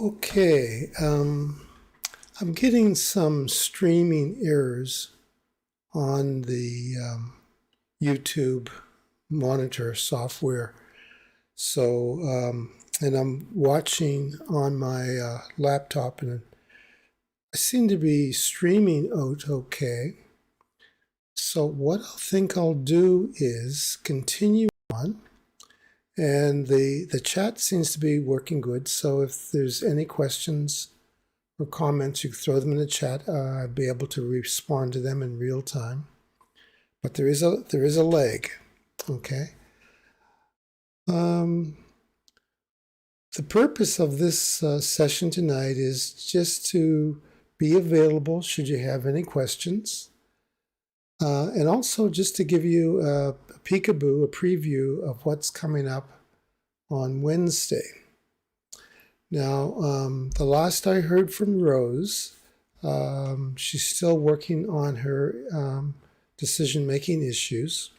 Okay, I'm getting some streaming errors on the YouTube monitor software. So, and I'm watching on my laptop, and I seem to be streaming out okay. So what I think I'll do is continue on. And the chat seems to be working good. So if there's any questions or comments, you can throw them in the chat. I'll be able to respond to them in real time. But there is a lag. Okay. The purpose of this session tonight is just to be available should you have any questions. And also just to give you a peekaboo, a preview of what's coming up on Wednesday. Now, the last I heard from Rose, she's still working on her decision-making issues.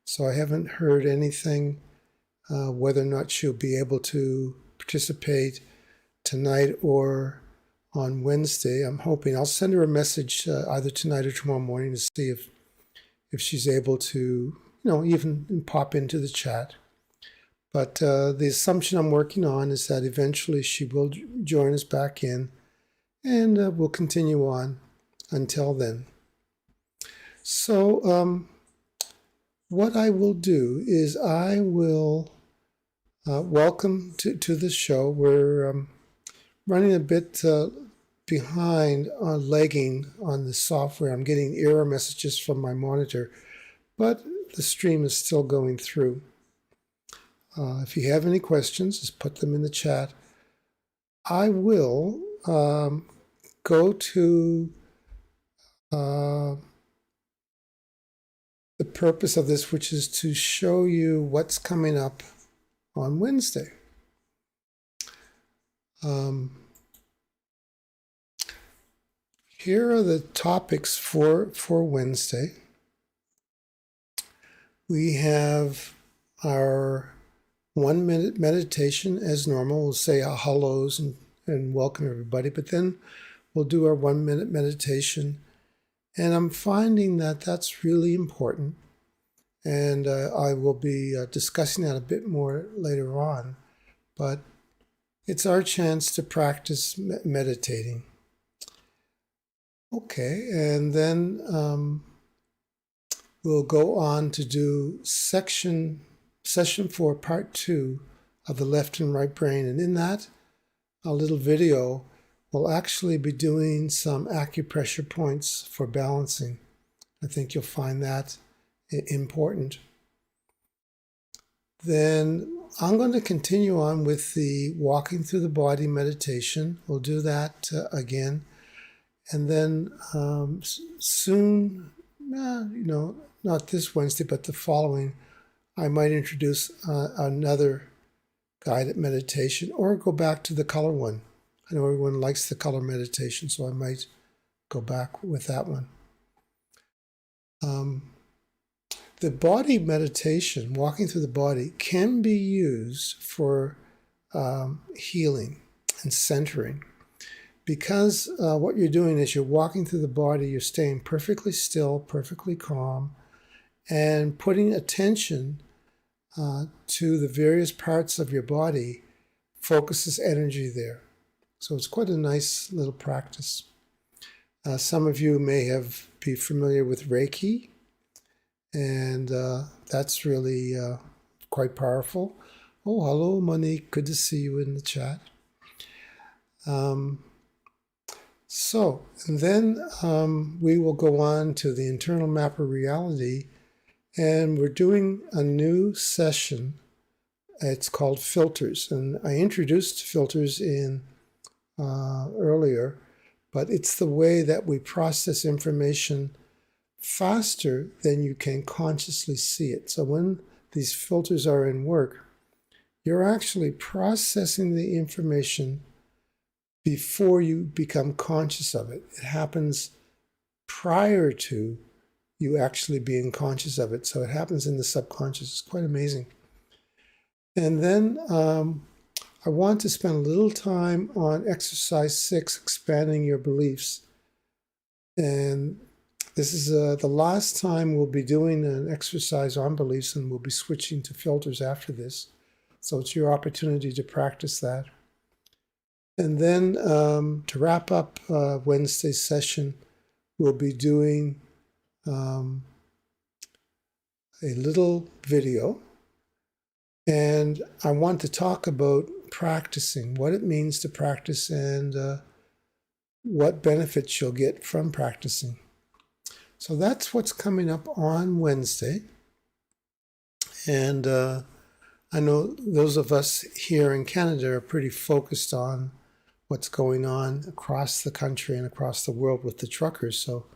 So I haven't heard anything whether or not she'll be able to participate tonight or on Wednesday. I'm hoping I'll send her a message either tonight or tomorrow morning to see if she's able to, even pop into the chat. But the assumption I'm working on is that eventually she will join us back in, and we'll continue on until then. So what I will do is I will welcome to the show. We're running a bit behind on lagging on the software. I'm getting error messages from my monitor, but the stream is still going through. If you have any questions, just put them in the chat. I will go to the purpose of this, which is to show you what's coming up on Wednesday. Here are the topics for Wednesday. We have our 1 minute meditation as normal. We'll say our hellos and welcome everybody, but then we'll do our 1 minute meditation. And I'm finding that that's really important. And I will be discussing that a bit more later on. But it's our chance to practice meditating. Okay, and then we'll go on to do session 4, part 2 of the left and right brain. And in that, a little video, we'll actually be doing some acupressure points for balancing. I think you'll find that important. Then I'm going to continue on with the walking through the body meditation. We'll do that again. And then soon, not this Wednesday, but the following, I might introduce another guided meditation or go back to the color one. I know everyone likes the color meditation, so I might go back with that one. The body meditation, walking through the body, can be used for healing and centering. Because what you're doing is you're walking through the body, you're staying perfectly still, perfectly calm, and putting attention to the various parts of your body focuses energy there. So it's quite a nice little practice. Some of you may be familiar with Reiki, and that's really quite powerful. Oh, hello, Monique. Good to see you in the chat. And then we will go on to the internal map of reality, and we're doing a new session. It's called filters, and I introduced filters in earlier, but it's the way that we process information faster than you can consciously see it. So when these filters are in work, you're actually processing the information before you become conscious of it. It happens prior to you actually being conscious of it. So it happens in the subconscious. It's quite amazing. And then I want to spend a little time on exercise 6, expanding your beliefs. And this is the last time we'll be doing an exercise on beliefs, and we'll be switching to filters after this. So it's your opportunity to practice that. And then to wrap up Wednesday's session, we'll be doing a little video. And I want to talk about practicing, what it means to practice, and what benefits you'll get from practicing. So that's what's coming up on Wednesday. And I know those of us here in Canada are pretty focused on what's going on across the country and across the world with the truckers. So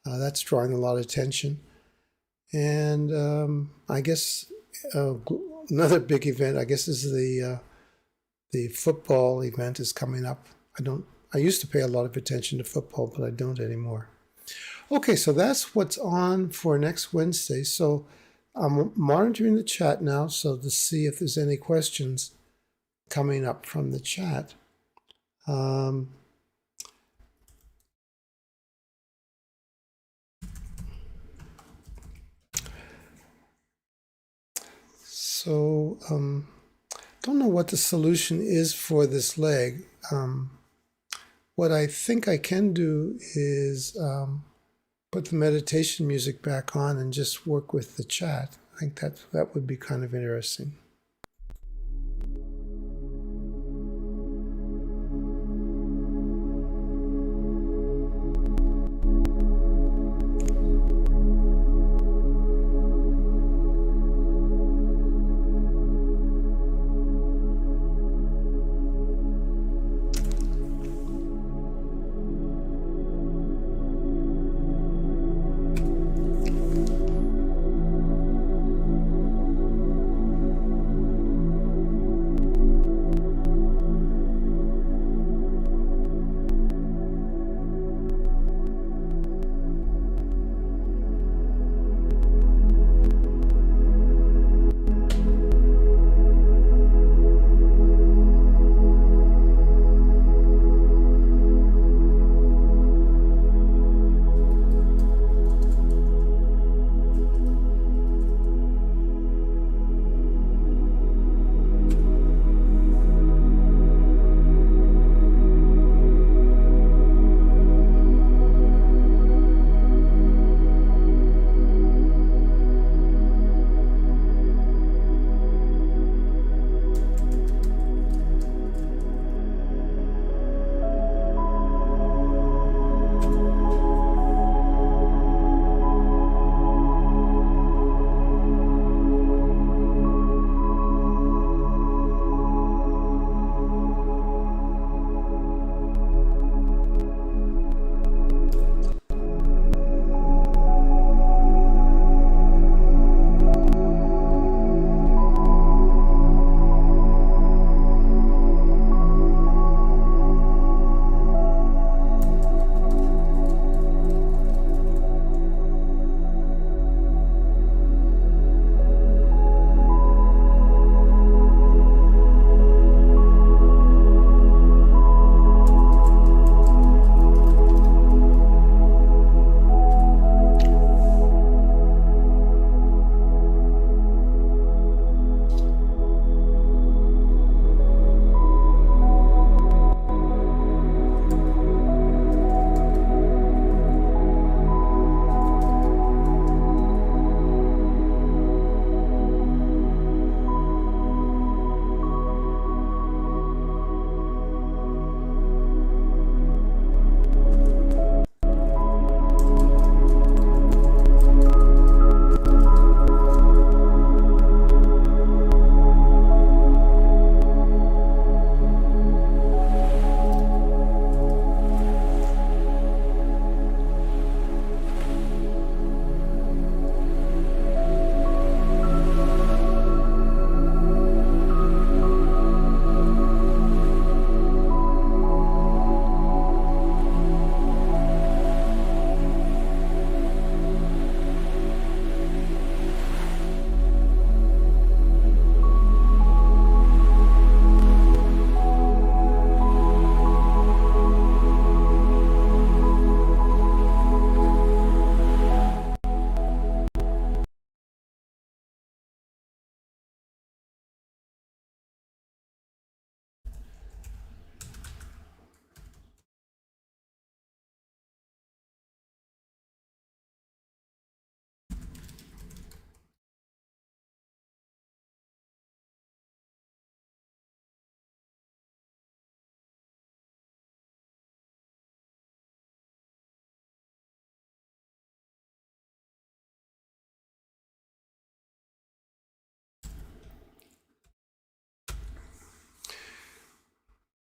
that's drawing a lot of attention. And I guess another big event, I guess, is the football event is coming up. I used to pay a lot of attention to football, but I don't anymore. Okay, so that's what's on for next Wednesday. So I'm monitoring the chat now, so to see if there's any questions coming up from the chat. Don't know what the solution is for this leg. What I think I can do is put the meditation music back on and just work with the chat. I think that would be kind of interesting.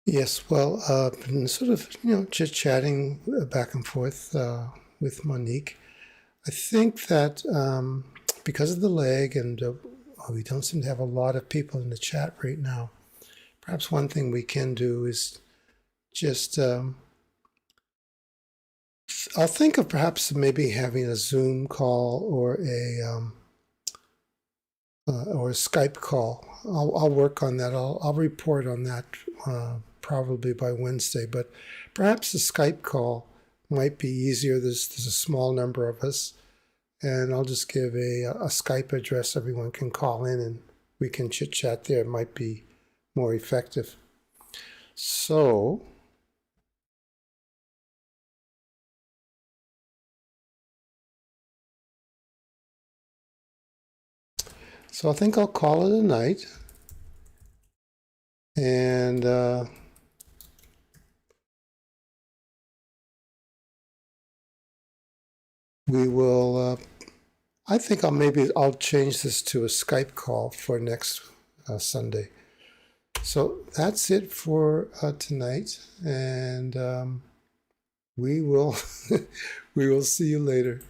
Yes, well, been sort of, chit-chatting back and forth with Monique. I think that because of the lag and we don't seem to have a lot of people in the chat right now, perhaps one thing we can do is just, I'll think of perhaps maybe having a Zoom call or a Skype call. I'll work on that. I'll report on that probably by Wednesday. But perhaps the Skype call might be easier. There's a small number of us, and I'll just give a Skype address. Everyone can call in, and we can chit chat there. It might be more effective. So. So I think I'll call it a night. And we will, I think I'll change this to a Skype call for next Sunday. So that's it for tonight. And we will, we will see you later.